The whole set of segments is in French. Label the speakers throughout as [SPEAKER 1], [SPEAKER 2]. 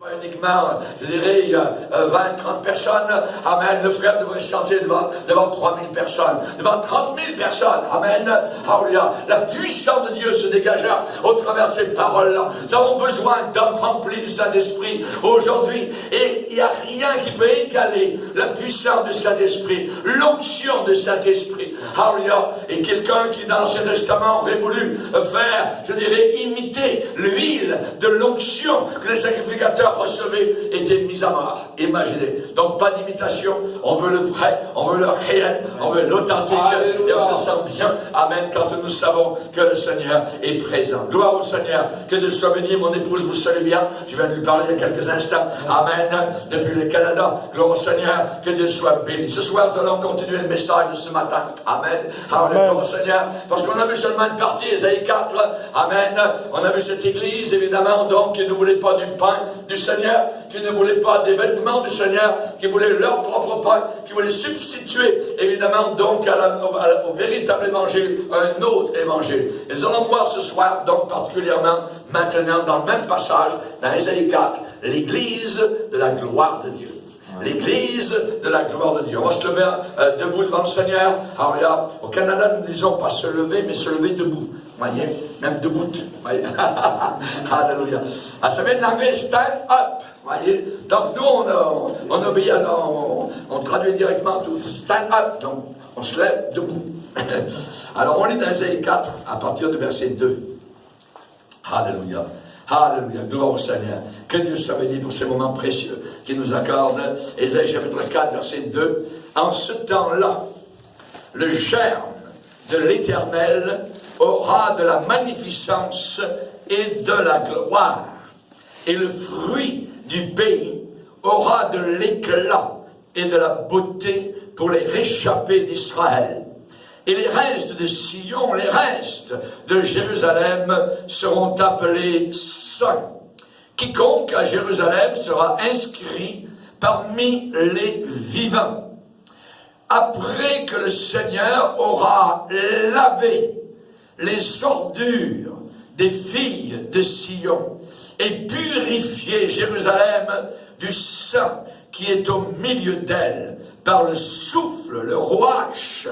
[SPEAKER 1] Pas uniquement, je dirais, il y a 20, 30 personnes. Amen. Le frère devrait chanter devant 3000 personnes, devant 30 000 personnes. Amen. Alléluia. La puissance de Dieu se dégagera au travers de ces paroles-là. Nous avons besoin d'hommes remplis du Saint-Esprit aujourd'hui. Et il n'y a rien qui peut égaler la puissance du Saint-Esprit, l'onction du Saint-Esprit. Alléluia. Et quelqu'un qui, dans l'Ancien Testament, aurait voulu faire, je dirais, imiter l'huile de l'onction que les sacrificateurs recevaient était mise à mort. Imaginez. Donc pas d'imitation. On veut le vrai, on veut le réel, on veut l'authentique. Et on se sent bien. Amen. Quand nous savons que le Seigneur est présent. Gloire au Seigneur. Que Dieu soit béni. Mon épouse vous salue bien. Je viens de lui parler il y a quelques instants. Amen. Depuis le Canada. Gloire au Seigneur. Que Dieu soit béni. Ce soir, nous allons continuer le message de ce matin. Amen. Amen. Gloire au Seigneur. Parce qu'on a vu seulement une partie, Ésaïe 4. Amen. On a vu cette église, évidemment, donc, qui ne voulait pas du pain du Seigneur, qui ne voulaient pas des vêtements du Seigneur, qui voulaient leur propre pain, qui voulaient substituer, évidemment, donc, au véritable évangile, un autre évangile. Et nous allons voir ce soir, donc, particulièrement, maintenant, dans le même passage, dans Ésaïe 4, l'église de la gloire de Dieu. L'église de la gloire de Dieu. On va se lever debout devant le Seigneur. Alors, au Canada, nous disons pas se lever, mais se lever debout. Voyez, même debout. Voyez. Alléluia. Ah, ça vient de l'anglais stand up. Voyez. Donc nous, on obéit, on traduit directement tout. Stand up. Donc on se lève debout. Alors on lit dans Ésaïe 4 à partir du verset 2. Alléluia. Alléluia, gloire au Seigneur. Que Dieu soit béni pour ces moments précieux qu'il nous accorde. Ésaïe chapitre 4, verset 2. En ce temps-là, le germe de l'Éternel aura de la magnificence et de la gloire. Et le fruit du pays aura de l'éclat et de la beauté pour les réchappés d'Israël. Et les restes de Sion, les restes de Jérusalem seront appelés saints. Quiconque à Jérusalem sera inscrit parmi les vivants. Après que le Seigneur aura lavé les ordures des filles de Sion et purifié Jérusalem du sang qui est au milieu d'elle par le souffle, le rouage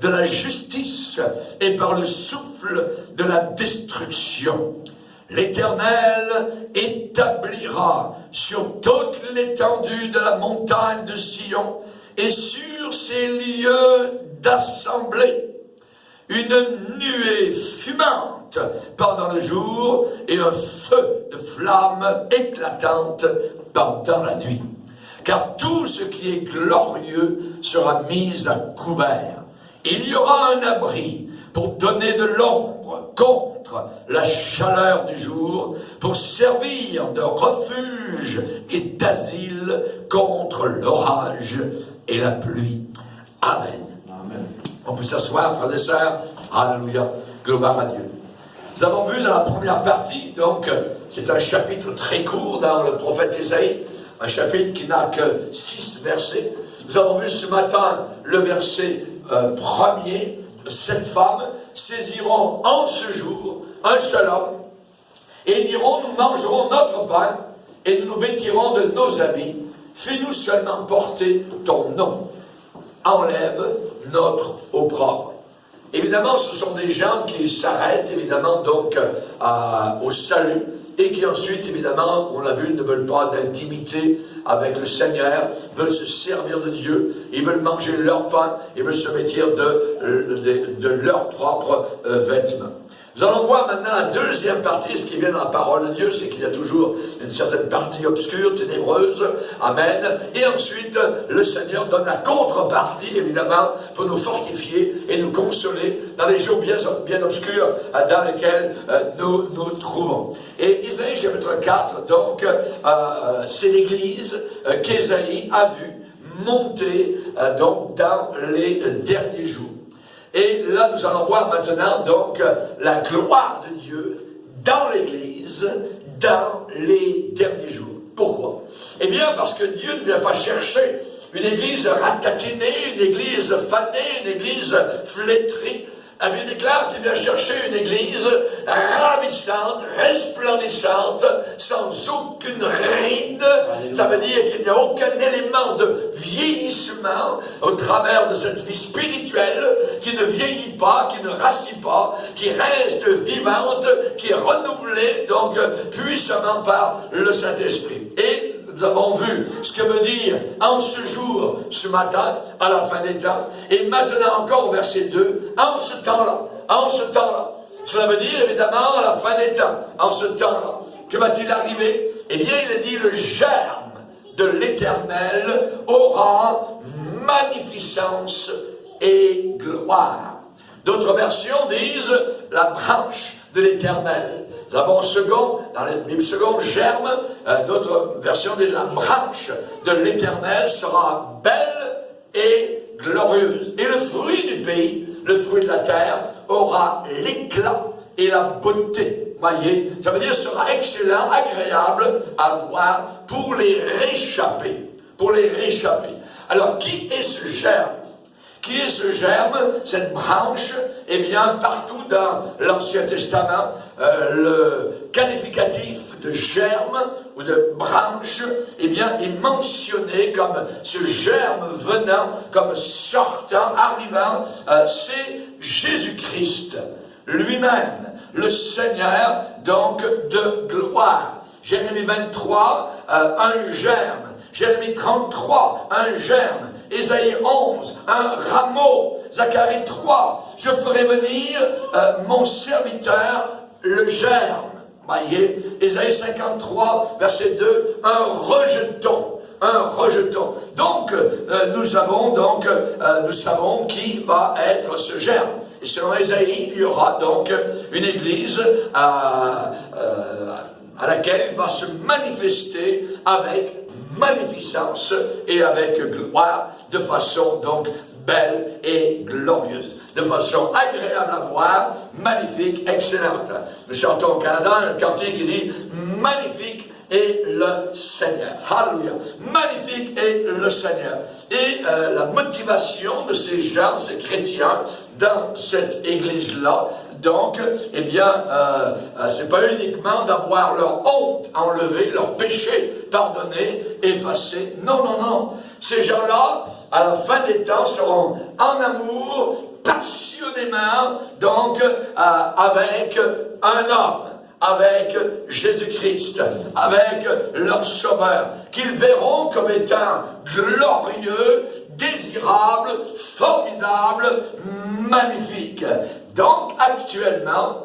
[SPEAKER 1] de la justice et par le souffle de la destruction. L'Éternel établira sur toute l'étendue de la montagne de Sion et sur ses lieux d'assemblée une nuée fumante pendant le jour et un feu de flamme éclatante pendant la nuit. Car tout ce qui est glorieux sera mis à couvert. Il y aura un abri pour donner de l'ombre contre la chaleur du jour, pour servir de refuge et d'asile contre l'orage et la pluie. Amen. Amen. On peut s'asseoir, frères et sœurs. Alléluia. Gloire à Dieu. Nous avons vu dans la première partie, donc, c'est un chapitre très court dans le prophète Ésaïe, un chapitre qui n'a que 6 versets. Nous avons vu ce matin le verset premier. 7 femmes saisiront en ce jour un seul homme et diront: nous mangerons notre pain et nous nous vêtirons de nos habits. Fais-nous seulement porter ton nom. Enlève notre opprobre. Évidemment, ce sont des gens qui s'arrêtent, évidemment, donc, au salut, et qui ensuite, évidemment, on l'a vu, ne veulent pas d'intimité avec le Seigneur, veulent se servir de Dieu, ils veulent manger leur pain, ils veulent se vêtir de leurs propres vêtements. Nous allons voir maintenant la deuxième partie. Ce qui vient dans la parole de Dieu, c'est qu'il y a toujours une certaine partie obscure, ténébreuse. Amen. Et ensuite, le Seigneur donne la contrepartie, évidemment, pour nous fortifier et nous consoler dans les jours bien obscurs dans lesquels nous nous trouvons. Et Isaïe chapitre 4, donc, c'est l'église qu'Ésaïe a vue monter donc dans les derniers jours. Et là, nous allons voir maintenant, donc, la gloire de Dieu dans l'Église, dans les derniers jours. Pourquoi? Eh bien, parce que Dieu ne vient pas chercher une Église ratatinée, une Église fanée, une Église flétrie. La Bible déclare qu'il vient chercher une église ravissante, resplendissante, sans aucune ride. Ça veut dire qu'il n'y a aucun élément de vieillissement au travers de cette vie spirituelle qui ne vieillit pas, qui ne rassit pas, qui reste vivante, qui est renouvelée donc puissamment par le Saint-Esprit. Et nous avons vu ce que veut dire en ce jour, ce matin, à la fin des temps, et maintenant encore au verset 2, en ce temps-là, en ce temps-là. Cela veut dire évidemment à la fin des temps, en ce temps-là. Que va-t-il arriver? Eh bien, il est dit, le germe de l'Éternel aura magnificence et gloire. D'autres versions disent la branche de l'Éternel. Nous avons second, dans la Bible seconde, germe, d'autres versions disent la branche de l'Éternel sera belle et glorieuse. Et le fruit du pays, le fruit de la terre, aura l'éclat et la beauté. Voyez, ça veut dire sera excellent, agréable à voir pour les réchapper. Pour les réchapper. Alors, qui est ce germe? Qui est ce germe, cette branche? Eh bien, partout dans l'Ancien Testament, le qualificatif de germe ou de branche, eh bien, est mentionné comme ce germe venant, comme sortant, arrivant, c'est Jésus-Christ lui-même, le Seigneur, donc, de gloire. Jérémie 23, un germe. Jérémie 33, un germe. Ésaïe 11, un rameau. Zacharie 3, je ferai venir mon serviteur, le germe. Voyez, Ésaïe 53, verset 2, un rejeton. Un rejeton. Donc, nous savons qui va être ce germe. Et selon Ésaïe, il y aura donc une église à laquelle il va se manifester avec magnificence et avec gloire, de façon donc belle et glorieuse, de façon agréable à voir, magnifique, excellente. Nous chantons au Canada un cantique qui dit « Magnifique est le Seigneur ». Alléluia. Magnifique est le Seigneur. Et la motivation de ces gens, ces chrétiens, dans cette église-là, donc, eh bien, c'est pas uniquement d'avoir leur honte enlevée, leur péché pardonné, effacé. Non, non, non. Ces gens-là, à la fin des temps, seront en amour, passionnément, donc, avec un homme, avec Jésus-Christ, avec leur Sauveur, qu'ils verront comme étant glorieux, désirable, formidable, magnifique. Donc, actuellement,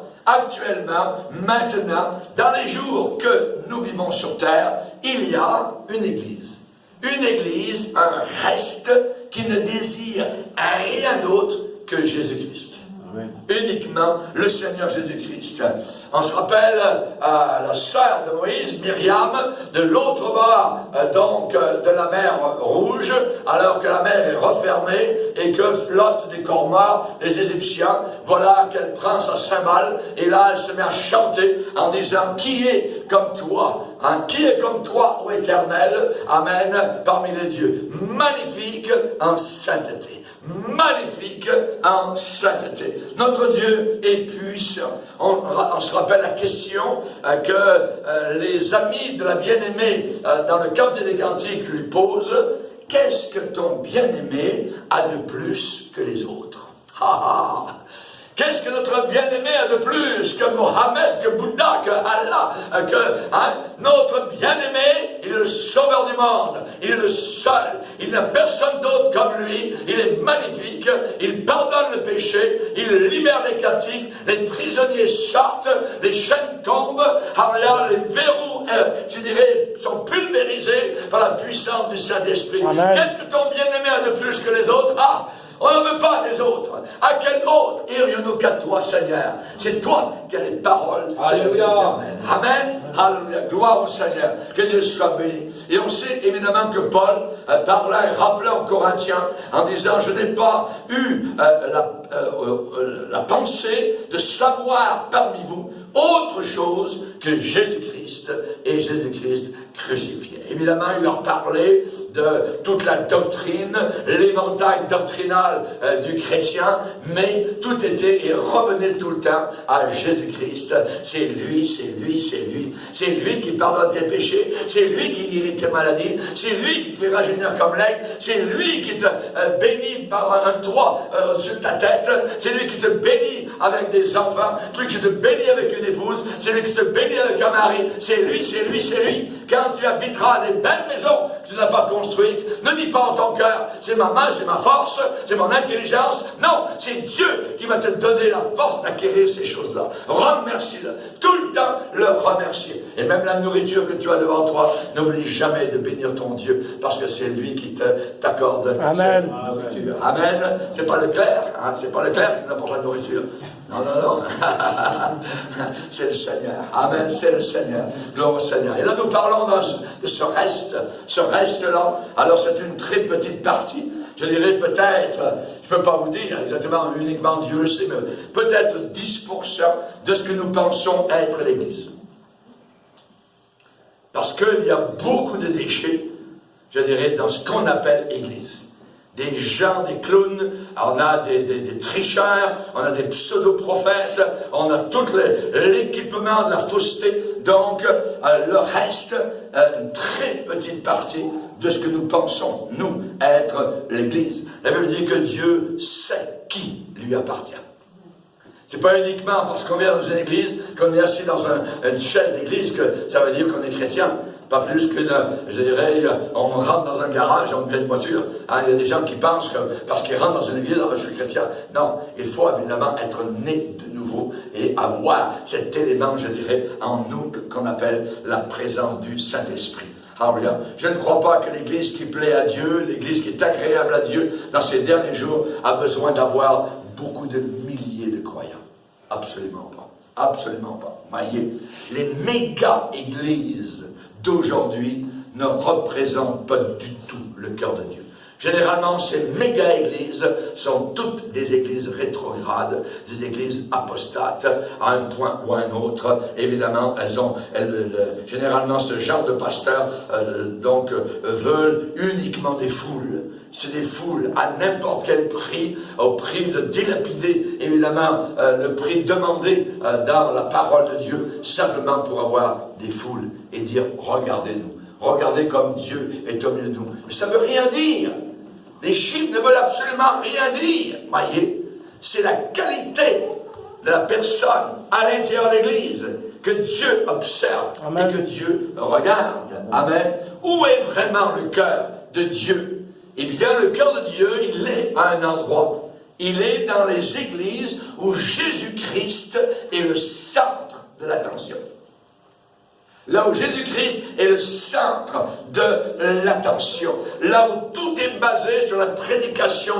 [SPEAKER 1] maintenant, dans les jours que nous vivons sur terre, il y a une église. Une église, un reste qui ne désire rien d'autre que Jésus-Christ. Amen. Uniquement le Seigneur Jésus-Christ. On se rappelle la sœur de Moïse, Myriam, de l'autre bord de la mer Rouge, alors que la mer est refermée et que flottent des corps morts des Égyptiens. Voilà qu'elle prend sa cymbale et là elle se met à chanter en disant « Qui est comme toi hein? Qui est comme toi, ô Éternel, Amen, parmi les dieux. Magnifique en sainteté. Magnifique en sainteté. Notre Dieu est puissant. On se rappelle la question que les amis de la bien-aimée dans le Cantique des Cantiques lui posent. Qu'est-ce que ton bien-aimé a de plus que les autres? Qu'est-ce que notre bien-aimé a de plus que Mohammed, que Bouddha, que Allah, notre bien-aimé, il est le sauveur du monde, il est le seul, il n'y a personne d'autre comme lui, il est magnifique, il pardonne le péché, il libère les captifs, les prisonniers sortent, les chaînes tombent, les verrous, sont pulvérisés par la puissance du Saint-Esprit. Qu'est-ce que ton bien-aimé a de plus que les autres? On ne veut pas les autres. À quel autre irions-nous qu'à toi, Seigneur? C'est toi qui as les paroles. Alléluia. Amen. Alléluia. Gloire au Seigneur. Que Dieu soit béni. Et on sait évidemment que Paul parlait et rappelait aux Corinthiens en disant, je n'ai pas eu la pensée de savoir parmi vous autre chose que Jésus-Christ et Jésus-Christ crucifié. Évidemment, il leur parlait de toute la doctrine, l'éventail doctrinal du chrétien, mais tout était et revenait tout le temps à Jésus-Christ. C'est lui, c'est lui, c'est lui. C'est lui qui pardonne tes péchés, c'est lui qui guérit tes maladies, c'est lui qui te fait rajeunir comme l'aigle, c'est lui qui te bénit par un toit au-dessus de ta tête, c'est lui qui te bénit avec des enfants, c'est lui qui te bénit avec une épouse, c'est lui qui te bénit avec un mari, c'est lui, c'est lui, c'est lui. Quand tu habiteras des belles maisons que tu n'as pas construites, ne dis pas en ton cœur, c'est ma main, c'est ma force, c'est mon intelligence. Non, c'est Dieu qui va te donner la force d'acquérir ces choses-là. Remercie-le. Tout le temps, le remercier. Et même la nourriture que tu as devant toi, n'oublie jamais de bénir ton Dieu, parce que c'est lui qui t'accorde cette nourriture. Amen. C'est pas le clerc, hein? C'est pas le clerc qui t'apporte la nourriture. Non, non, non. C'est le Seigneur. Amen, c'est le Seigneur. Gloire au Seigneur. Et là, nous parlons de ce reste-là. Alors, c'est une très petite partie. Je dirais peut-être, je ne peux pas vous dire exactement, uniquement Dieu le sait, mais peut-être 10% de ce que nous pensons être l'Église. Parce qu'il y a beaucoup de déchets, je dirais, dans ce qu'on appelle Église. Des gens, des clowns, on a des tricheurs, on a des pseudo-prophètes, on a tout l'équipement de la fausseté. Donc, le reste, une très petite partie de ce que nous pensons, nous, être l'Église. La Bible dit que Dieu sait qui lui appartient. C'est pas uniquement parce qu'on vient dans une église, qu'on est assis dans une chaise d'église, que ça veut dire qu'on est chrétien. Pas plus que, je dirais, on rentre dans un garage, on vient de voiture. Hein, il y a des gens qui pensent que parce qu'ils rentrent dans une église, alors je suis chrétien. Non, il faut évidemment être né de nouveau et avoir cet élément, je dirais, en nous qu'on appelle la présence du Saint-Esprit. Alléluia. Je ne crois pas que l'église qui plaît à Dieu, l'église qui est agréable à Dieu, dans ces derniers jours, a besoin d'avoir beaucoup de milliers de croyants. Absolument pas. Absolument pas. Voyez, les méga-églises d'aujourd'hui ne représentent pas du tout le cœur de Dieu. Généralement, ces méga-églises sont toutes des églises rétrogrades, des églises apostates, à un point ou à un autre. Évidemment, généralement, ce genre de pasteurs veulent uniquement des foules. C'est des foules à n'importe quel prix, au prix de dilapider, évidemment, le prix demandé dans la parole de Dieu, simplement pour avoir des foules et dire, regardez-nous, regardez comme Dieu est au milieu de nous. Mais ça ne veut rien dire. Les chiffres ne veulent absolument rien dire. Voyez, c'est la qualité de la personne à l'intérieur de l'Église que Dieu observe. Amen. Et que Dieu regarde. Amen. Où est vraiment le cœur de Dieu? Eh bien, le cœur de Dieu, il est à un endroit. Il est dans les églises où Jésus-Christ est le centre de l'attention. Là où Jésus-Christ est le centre de l'attention. Là où tout est basé sur la prédication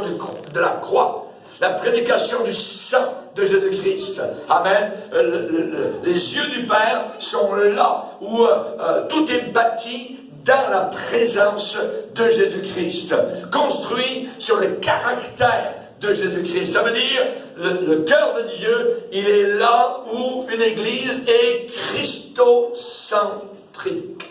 [SPEAKER 1] de la croix. La prédication du sang de Jésus-Christ. Amen. Les yeux du Père sont là où tout est bâti dans la présence de Jésus-Christ. Construit sur le caractère de Jésus-Christ. Ça veut dire, le cœur de Dieu, il est là où une église est christocentrique.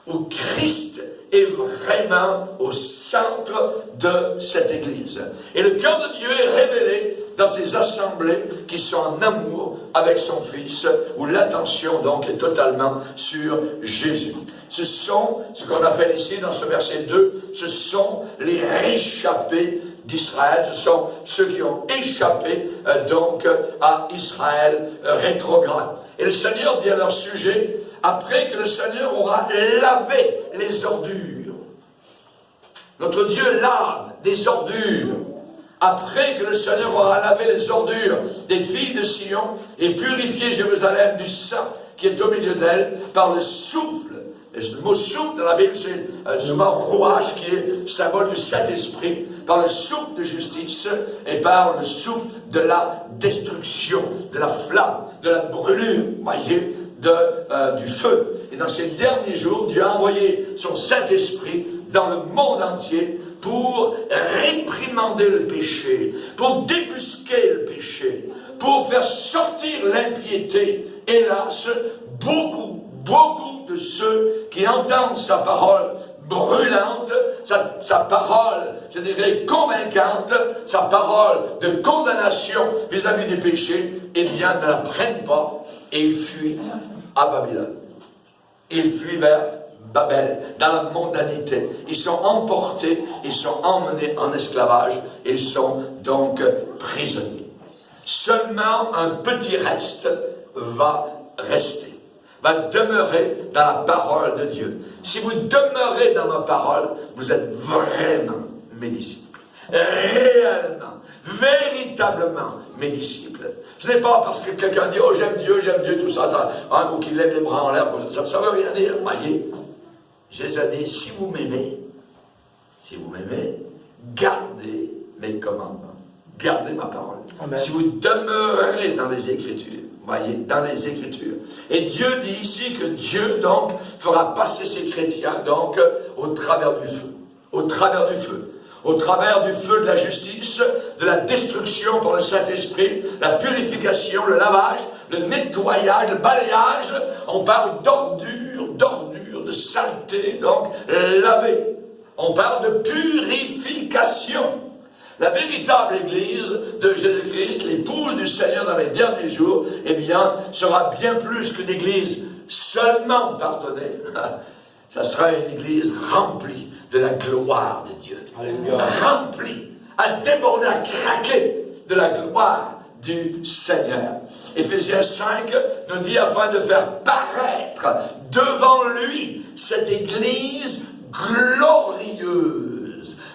[SPEAKER 1] Où Christ est vraiment au centre de cette église. Et le cœur de Dieu est révélé dans ces assemblées qui sont en amour avec son Fils, où l'attention donc est totalement sur Jésus. Ce sont, ce qu'on appelle ici dans ce verset 2, ce sont les réchappés d'Israël, ce sont ceux qui ont échappé donc à Israël rétrograde. Et le Seigneur dit à leur sujet, après que le Seigneur aura lavé les ordures. Notre Dieu lave des ordures. Après que le Seigneur aura lavé les ordures des filles de Sion et purifié Jérusalem du sang qui est au milieu d'elle par le souffle. Et le mot souffle dans la Bible, c'est souvent rouage qui est symbole du Saint-Esprit, par le souffle de justice et par le souffle de la destruction, de la flamme, de la brûlure, voyez, du feu. Et dans ces derniers jours, Dieu a envoyé son Saint-Esprit dans le monde entier pour réprimander le péché, pour débusquer le péché, pour faire sortir l'impiété. Hélas, beaucoup de ceux qui entendent sa parole brûlante, sa parole, je dirais, convaincante, sa parole de condamnation vis-à-vis des péchés, eh bien, ne la prennent pas et ils fuient à Babylone. Ils fuient vers Babel, dans la mondanité. Ils sont emportés, ils sont emmenés en esclavage, ils sont donc prisonniers. Seulement un petit reste va rester, va demeurer dans la parole de Dieu. Si vous demeurez dans ma parole, vous êtes vraiment mes disciples. Réellement, véritablement mes disciples. Ce n'est pas parce que quelqu'un dit « Oh, j'aime Dieu, tout ça », ou qu'il lève les bras en l'air, ça ne veut rien dire. Voyez, Jésus a dit « Si vous m'aimez, gardez mes commandements, gardez ma parole. Amen. Si vous demeurez dans les Écritures, voyez, dans les Écritures. Et Dieu dit ici que Dieu, donc, fera passer ses chrétiens, donc, au travers du feu. Au travers du feu. Au travers du feu de la justice, de la destruction par le Saint-Esprit, la purification, le lavage, le nettoyage, le balayage. On parle d'ordure, de saleté, donc, laver. On parle de purification. La véritable Église de Jésus-Christ, l'épouse du Seigneur dans les derniers jours, eh bien, sera bien plus qu'une Église seulement pardonnée. Ça sera une Église remplie de la gloire de Dieu. Alléluia. Remplie, à déborder, à craquer de la gloire du Seigneur. Éphésiens 5 nous dit afin de faire paraître devant lui cette Église glorieuse.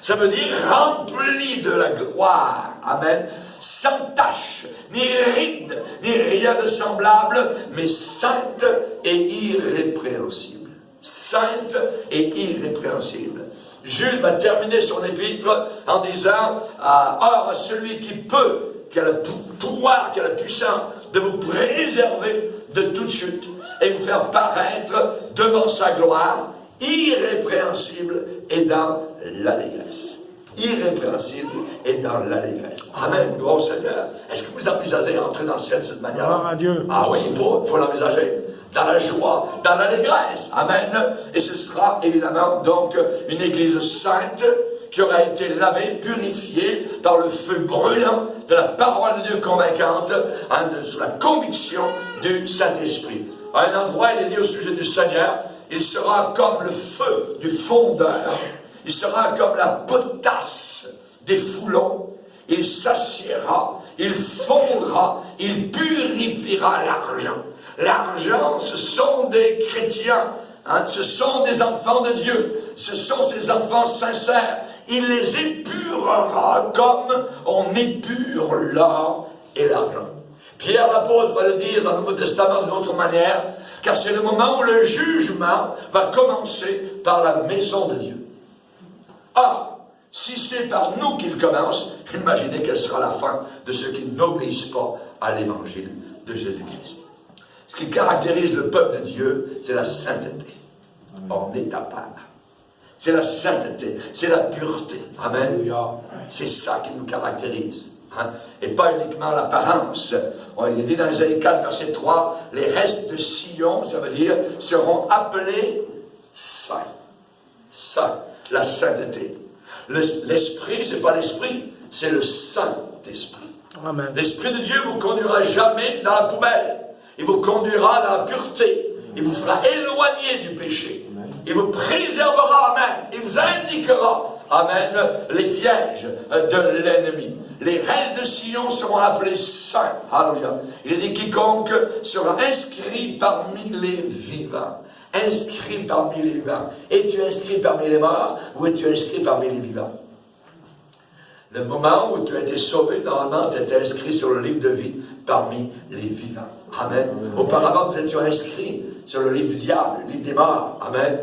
[SPEAKER 1] Ça veut dire rempli de la gloire. Amen. Sans tache, ni ride, ni rien de semblable, mais sainte et irrépréhensible. Sainte et irrépréhensible. Jude va terminer son épître en disant or à celui qui a le pouvoir, qui a la puissance de vous préserver de toute chute et vous faire paraître devant sa gloire irrépréhensible et dans l'allégresse. Irrépréhensible et dans l'allégresse. Amen. Gloire au Seigneur. Est-ce que vous envisagez d'entrer dans le ciel de cette manière?
[SPEAKER 2] Gloire à Dieu.
[SPEAKER 1] Ah oui, il faut l'envisager. Dans la joie, dans l'allégresse. Amen. Et ce sera évidemment donc une église sainte qui aura été lavée, purifiée par le feu brûlant de la parole de Dieu convaincante, de la conviction du Saint-Esprit. À un endroit, il est dit au sujet du Seigneur, il sera comme le feu du fondeur, il sera comme la potasse des foulons, il s'assiera, il fondra, il purifiera l'argent. L'argent, ce sont des chrétiens, ce sont des enfants de Dieu, ce sont ces enfants sincères. Il les épurera comme on épure l'or et l'argent. Pierre l'apôtre va le dire dans le Nouveau Testament d'une autre manière, car c'est le moment où le jugement va commencer par la maison de Dieu. Or, si c'est par nous qu'il commence, imaginez quelle sera la fin de ceux qui n'obéissent pas à l'évangile de Jésus-Christ. Ce qui caractérise le peuple de Dieu, c'est la sainteté. On est à part. C'est la sainteté, c'est la pureté. Amen. C'est ça qui nous caractérise. Et pas uniquement l'apparence. Il est dit dans Isaïe 4, verset 3, les restes de Sion, ça veut dire, seront appelés saints. Saints, la sainteté. L'esprit, c'est pas l'esprit, c'est le Saint-Esprit. Amen. L'Esprit de Dieu vous conduira jamais dans la poubelle. Il vous conduira dans la pureté. Il vous fera éloigner du péché. Il vous préservera, amen. Il vous indiquera, amen, les pièges de l'ennemi. Les reines de Sion seront appelés saints. Alléluia. Il est dit quiconque sera inscrit parmi les vivants. Inscrit parmi les vivants. Es-tu inscrit parmi les morts ou es-tu inscrit parmi les vivants? Le moment où tu as été sauvé, normalement, tu étais inscrit sur le livre de vie parmi les vivants. Amen. Auparavant, nous étions inscrits sur le livre du diable, le livre des morts. Amen.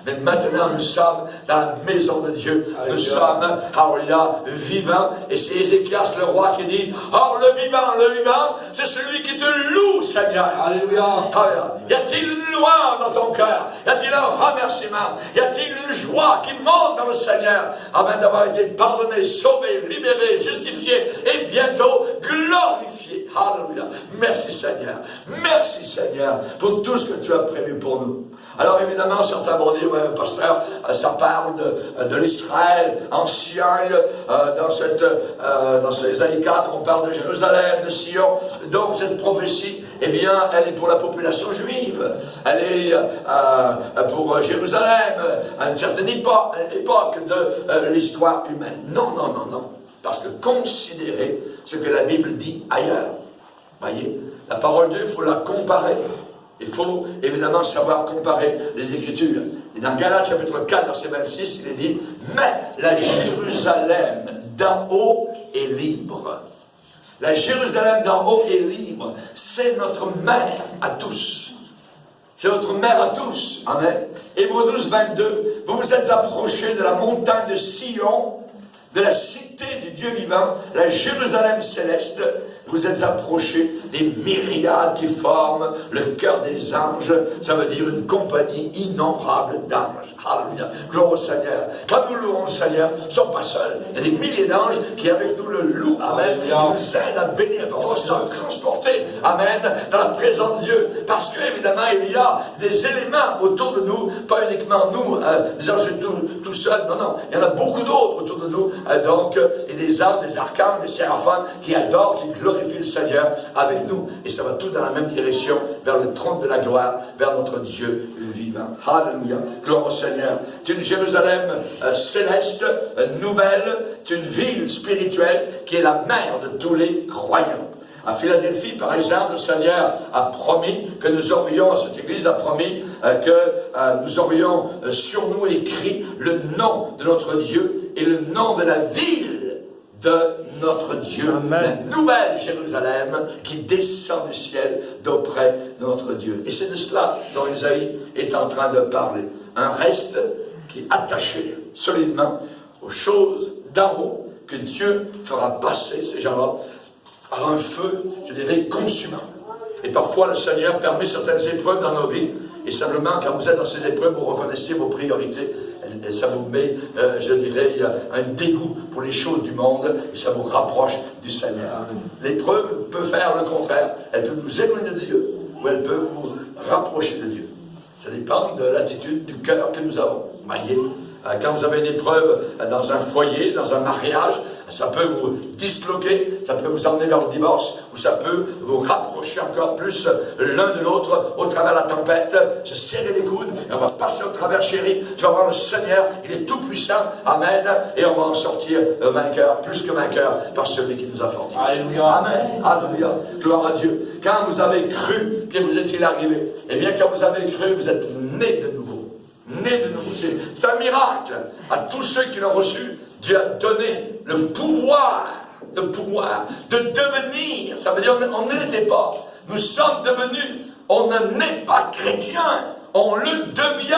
[SPEAKER 1] Mais maintenant, nous sommes dans la maison de Dieu. Nous sommes, alléluia, vivants. Et c'est Ézéchias, le roi, qui dit, oh, le vivant, c'est celui qui te loue, Seigneur.
[SPEAKER 2] Alléluia.
[SPEAKER 1] Y a-t-il une louange dans ton cœur? Y a-t-il un remerciement? Y a-t-il une joie qui monte dans le Seigneur? Afin d'avoir été pardonné, sauvé, libéré, justifié et bientôt glorifié. Alléluia. Merci Seigneur. Merci Seigneur pour tout ce que tu as prévu pour nous. Alors évidemment, certains vont dire, ouais, pasteur, ça parle de l'Israël ancien, dans Ésaïe 4, on parle de Jérusalem, de Sion. Donc cette prophétie, eh bien, elle est pour la population juive. Elle est pour Jérusalem, à une certaine époque de l'histoire humaine. Non. Parce que considérez ce que la Bible dit ailleurs. Voyez, la parole de Dieu, il faut la comparer. Il faut évidemment savoir comparer les Écritures. Et dans Galates chapitre 4, verset 26, il est dit, mais la Jérusalem d'en haut est libre. La Jérusalem d'en haut est libre. C'est notre mère à tous. C'est notre mère à tous. Amen. Hébreux 12, 22, vous vous êtes approchés de la montagne de Sion, de la cité du Dieu vivant, la Jérusalem céleste. Vous êtes approchés des myriades qui forment le cœur des anges. Ça veut dire une compagnie innombrable d'anges. Alléluia. Gloire au Seigneur. Quand nous louons le Seigneur, nous ne sommes pas seuls. Il y a des milliers d'anges qui avec nous le louent. Amen. Ils nous aident à bénir. Parfois, on se sent transporté. Amen. Dans la présence de Dieu. Parce qu'évidemment, il y a des éléments autour de nous. Pas uniquement nous, des anges tout seuls. Non. Il y en a beaucoup d'autres autour de nous. Et des anges, des archanges, des séraphins qui adorent, qui glorifient le Seigneur avec nous. Et ça va tout dans la même direction, vers le trône de la gloire, vers notre Dieu vivant. Alléluia. Gloire au Seigneur. C'est une Jérusalem céleste, nouvelle. C'est une ville spirituelle qui est la mère de tous les croyants. À Philadelphie, par exemple, le Seigneur a promis que nous aurions, cette église a promis que nous aurions sur nous écrit le nom de notre Dieu et le nom de la ville de notre Dieu. Amen. La nouvelle Jérusalem qui descend du ciel d'auprès de notre Dieu. Et c'est de cela dont Isaïe est en train de parler. Un reste qui est attaché solidement aux choses d'en haut que Dieu fera passer ces gens-là par un feu, je dirais, consumant. Et parfois, le Seigneur permet certaines épreuves dans nos vies. Et simplement, quand vous êtes dans ces épreuves, vous reconnaissez vos priorités. Et ça vous met, je dirais, un dégoût pour les choses du monde. Et ça vous rapproche du Seigneur. L'épreuve peut faire le contraire. Elle peut vous éloigner de Dieu. Ou elle peut vous rapprocher de Dieu. Ça dépend de l'attitude du cœur que nous avons. Voyez, quand vous avez une épreuve dans un foyer, dans un mariage, ça peut vous disloquer, ça peut vous emmener vers le divorce, ou ça peut vous rapprocher encore plus l'un de l'autre au travers de la tempête, se serrer les coudes, et on va passer au travers, chérie. Tu vas voir le Seigneur, il est tout puissant, amen, et on va en sortir vainqueur, plus que vainqueur, par celui qui nous a fortifiés. Alléluia. Amen, alléluia, gloire à Dieu. Quand vous avez cru que vous étiez arrivé, eh bien quand vous avez cru, vous êtes né de nouveau. Né de nouveau. C'est un miracle. À tous ceux qui l'ont reçu, Dieu a donné le pouvoir de devenir. Ça veut dire on ne l'était pas. Nous sommes devenus. On n'est pas chrétien. On le devient.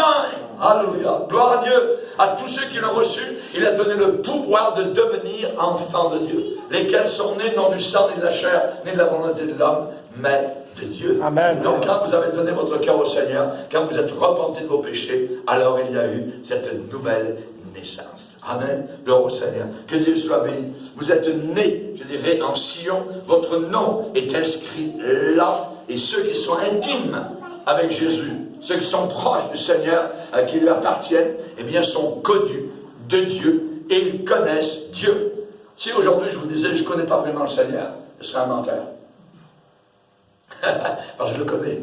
[SPEAKER 1] Alléluia. Gloire à Dieu. À tous ceux qui l'ont reçu, il a donné le pouvoir de devenir enfants de Dieu. Lesquels sont nés non du sang, ni de la chair, ni de la volonté de l'homme, mais de Dieu. Amen. Donc quand vous avez donné votre cœur au Seigneur, quand vous êtes repenti de vos péchés, alors il y a eu cette nouvelle naissance. Amen. Gloire au Seigneur. Que Dieu soit béni. Vous êtes nés, je dirais, en Sion. Votre nom est inscrit là. Et ceux qui sont intimes avec Jésus, ceux qui sont proches du Seigneur, qui lui appartiennent, eh bien, sont connus de Dieu et ils connaissent Dieu. Si aujourd'hui je vous disais, je ne connais pas vraiment le Seigneur, je serais un menteur. Parce que je le connais.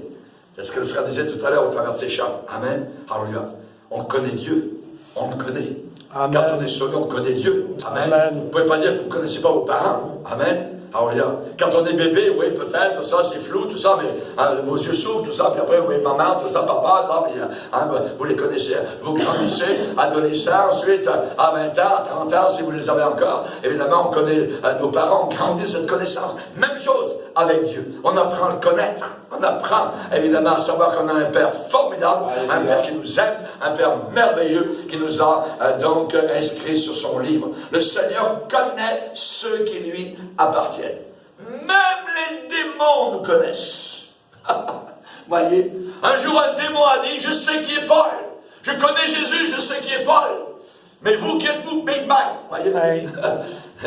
[SPEAKER 1] C'est ce que le frère disait tout à l'heure au travers de ses chants. Amen. Alléluia. On connaît Dieu. On le connaît. Amen. Quand on est sauvé, on connaît Dieu. Amen. Amen. Vous ne pouvez pas dire que vous ne connaissez pas vos parents. Amen. Alors, quand on est bébé, oui, peut-être, tout ça, c'est flou, tout ça, mais vos yeux s'ouvrent, tout ça, puis après, oui, maman, tout ça, papa, tout ça, puis, vous les connaissez, vous grandissez, adolescents, ensuite, à 20 ans, à 30 ans, si vous les avez encore, évidemment, on connaît nos parents, on grandit cette connaissance. Même chose avec Dieu. On apprend à le connaître, on apprend, évidemment, à savoir qu'on a un Père formidable, un Père qui nous aime, un Père merveilleux, qui nous a donc inscrits sur son livre. Le Seigneur connaît ceux qui lui appartiennent. Même les démons nous connaissent. Voyez, un jour un démon a dit, je sais qui est Paul. Je connais Jésus, je sais qui est Paul. Mais vous, qui êtes-vous? Big Bang. Voyez,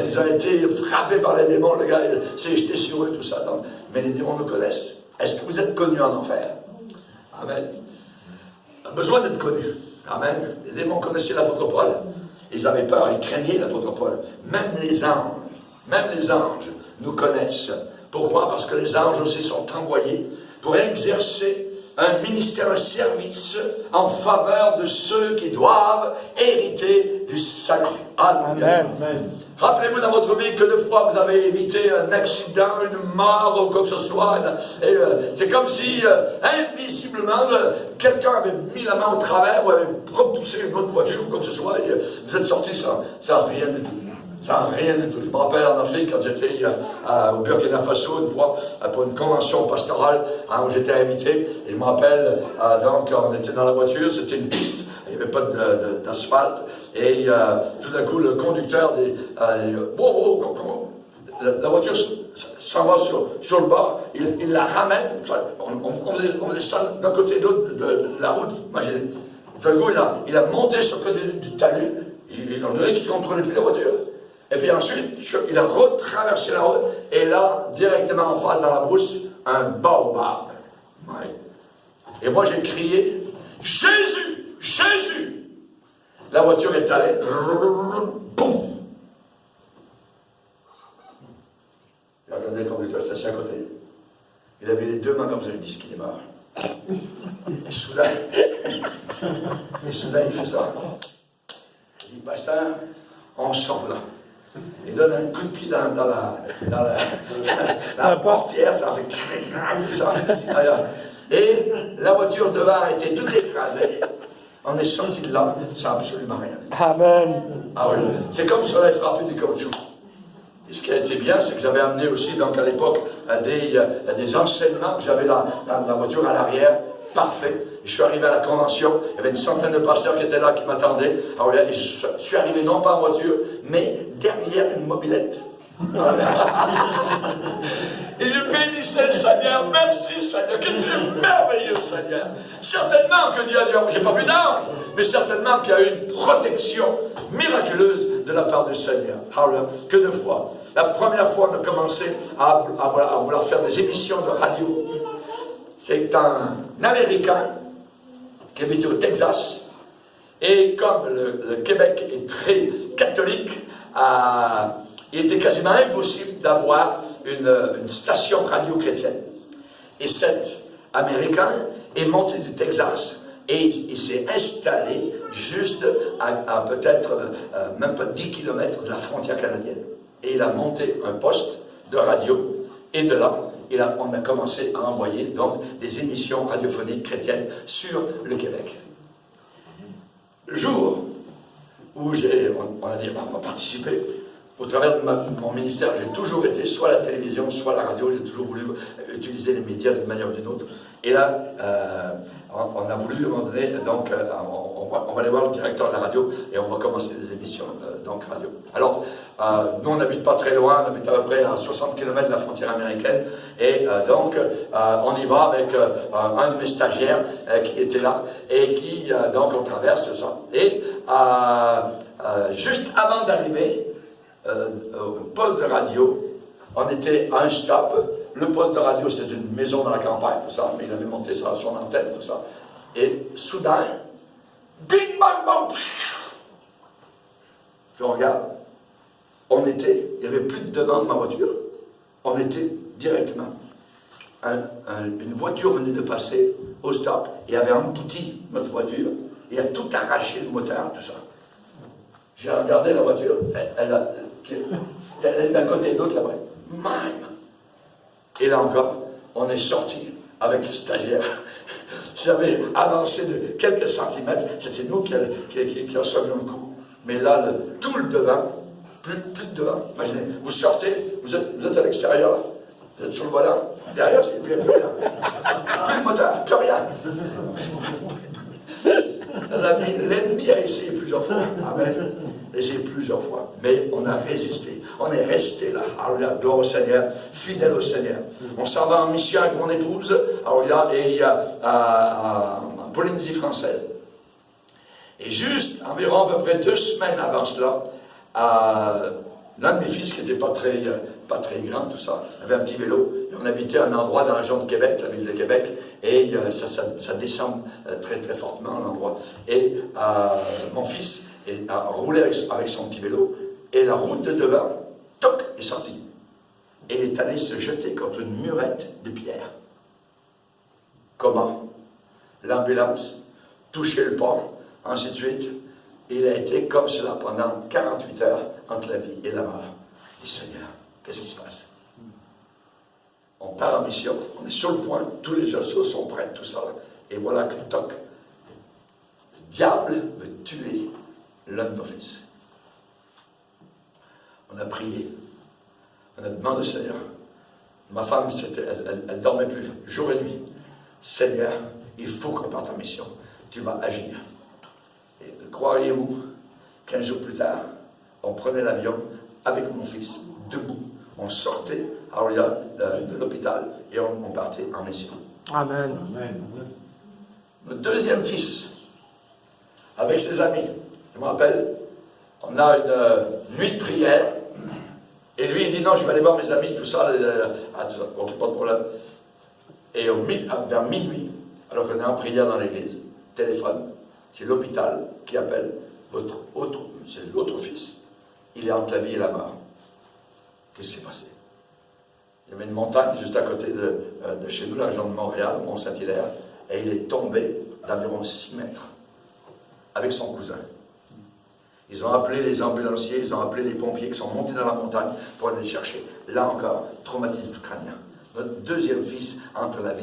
[SPEAKER 1] ils ont été frappés par les démons, le gars s'est jeté sur eux, tout ça. Donc, mais les démons nous connaissent. Est-ce que vous êtes connus en enfer? Amen. On a besoin d'être connus. Amen. Les démons connaissaient l'apôtre Paul. Ils avaient peur, ils craignaient l'apôtre Paul. Même les anges nous connaissent. Pourquoi? Parce que les anges aussi sont envoyés pour exercer un ministère, un service en faveur de ceux qui doivent hériter du salut. Alléluia. Rappelez-vous dans votre vie que deux fois vous avez évité un accident, une mort ou quoi que ce soit. Et c'est comme si, invisiblement, quelqu'un avait mis la main au travers ou avait repoussé une autre voiture ou quoi que ce soit. Et vous êtes sortis sans rien du tout. Ça n'a rien du tout. Je me rappelle en Afrique, quand j'étais au Burkina Faso, une fois, pour une convention pastorale, où j'étais invité. Et je me rappelle, donc, on était dans la voiture, c'était une piste, il n'y avait pas d'asphalte. Et tout d'un coup, le conducteur dit, la voiture s'en va sur le bas, il la ramène. On faisait ça d'un côté et de l'autre de la route. Imaginez. Tout d'un coup, il a monté sur le côté du talus. On dirait qu'il ne contrôlait plus la voiture. Et puis ensuite, il a retraversé la route, et là, directement en face dans la brousse, un baobab. Ouais. Et moi, j'ai crié, Jésus, Jésus! La voiture est allée, boum! J'ai regardé le conducteur, j'étais assis à côté. Il avait les deux mains comme ça, il dit qu'il est mort. Et soudain, il fait ça. Il dit, pasteur, on sort là. Il donne un coup de pied dans la portière, ça fait crac, ça. Et la voiture devant a été toute écrasée. On est sorti de là, ça n'a absolument rien. Amen. Ah oui, c'est comme si on avait frappé du caoutchouc. Et ce qui a été bien, c'est que j'avais amené aussi, donc à l'époque, des enseignements que j'avais dans la voiture à l'arrière. Parfait. Je suis arrivé à la convention, il y avait une centaine de pasteurs qui étaient là, qui m'attendaient. Alors je suis arrivé non pas en voiture, mais derrière une mobilette. Et je bénissais le Seigneur. Merci Seigneur, que tu es merveilleux Seigneur. Certainement que Dieu a dit, j'ai pas vu d'ange, mais certainement qu'il y a eu une protection miraculeuse de la part du Seigneur. Alors, que de fois. La première fois, on a commencé à vouloir faire des émissions de radio. C'est un Américain qui habite au Texas. Et comme le Québec est très catholique, il était quasiment impossible d'avoir une station radio chrétienne. Et cet Américain est monté du Texas et il s'est installé juste à peut-être même pas 10 km de la frontière canadienne. Et il a monté un poste de radio. Et de là, on a commencé à envoyer donc des émissions radiophoniques chrétiennes sur le Québec. Le jour où on a participé, au travers de mon ministère, j'ai toujours été soit à la télévision, soit à la radio, j'ai toujours voulu utiliser les médias d'une manière ou d'une autre. Et là, on a voulu, à un moment donné, donc, on va aller voir le directeur de la radio et on va commencer des émissions donc radio. Alors, nous, on n'habite pas très loin, on habite à peu près à 60 km de la frontière américaine. Et donc, on y va avec un de mes stagiaires qui était là et qui, donc, on traverse ça. Et juste avant d'arriver au poste de radio, on était à un stop. Le poste de radio, c'était une maison dans la campagne, tout ça, mais il avait monté ça à son antenne, tout ça. Et soudain, bing, bang, bang, je regarde, il n'y avait plus de devant de ma voiture, on était directement. Une voiture venait de passer au stop, et avait embouti notre voiture, et a tout arraché, le moteur, tout ça. J'ai regardé la voiture, elle est d'un côté et de l'autre là-bas. même. Et là encore, on est sorti avec le stagiaire. J'avais avancé de quelques centimètres, c'était nous qui recevions le coup. Mais là, tout le devant, plus de devant, imaginez, vous sortez, vous êtes à l'extérieur, vous êtes sur le volant, derrière, il n'y a plus rien. Plus de moteur, plus rien. L'ennemi a essayé plusieurs fois. Amen. Essayé plusieurs fois. Mais on a résisté. On est resté là. Alléluia. Gloire au Seigneur. Fidèle au Seigneur. On s'en va en mission avec mon épouse. Alléluia. Et en Polynésie française. Et juste environ à peu près 2 semaines avant cela, l'un de mes fils qui n'était pas très grand, tout ça, avait un petit vélo. Et on habitait à un endroit dans la région de Québec, la ville de Québec, et ça descend très très fortement à l'endroit. Et mon fils a roulé avec son petit vélo, et la route de devant, toc, est sortie. Et il est allé se jeter contre une murette de pierre. Comment? L'ambulance, touché le port, ainsi de suite. Il a été comme cela pendant 48 heures entre la vie et la mort. Je dis, Seigneur, qu'est-ce qui se passe? On part en mission, on est sur le point, tous les osseaux sont prêts, tout ça. Et voilà que toc, le diable veut tuer l'un de nos fils. On a prié, on a demandé au Seigneur. Ma femme, elle dormait plus, jour et nuit. Seigneur, il faut qu'on parte en mission. Tu vas agir. Et croiriez-vous, 15 jours plus tard, on prenait l'avion avec mon fils, debout. On sortait de l'hôpital et on partait en mission.
[SPEAKER 2] Amen.
[SPEAKER 1] Notre deuxième fils, avec ses amis, je me rappelle, on a une nuit de prière, et lui il dit non, je vais aller voir mes amis, tout ça, ok, pas de problème. Et vers minuit, alors qu'on est en prière dans l'église, téléphone, c'est l'hôpital qui appelle c'est l'autre fils. Il est entre la vie et la mort. Qu'est-ce qui s'est passé? Il y avait une montagne juste à côté de chez nous, la région de Montréal, Mont-Saint-Hilaire, et il est tombé d'environ 6 mètres avec son cousin. Ils ont appelé les ambulanciers, ils ont appelé les pompiers qui sont montés dans la montagne pour aller le chercher. Là encore, traumatisme crânien. Notre deuxième fils entre la vie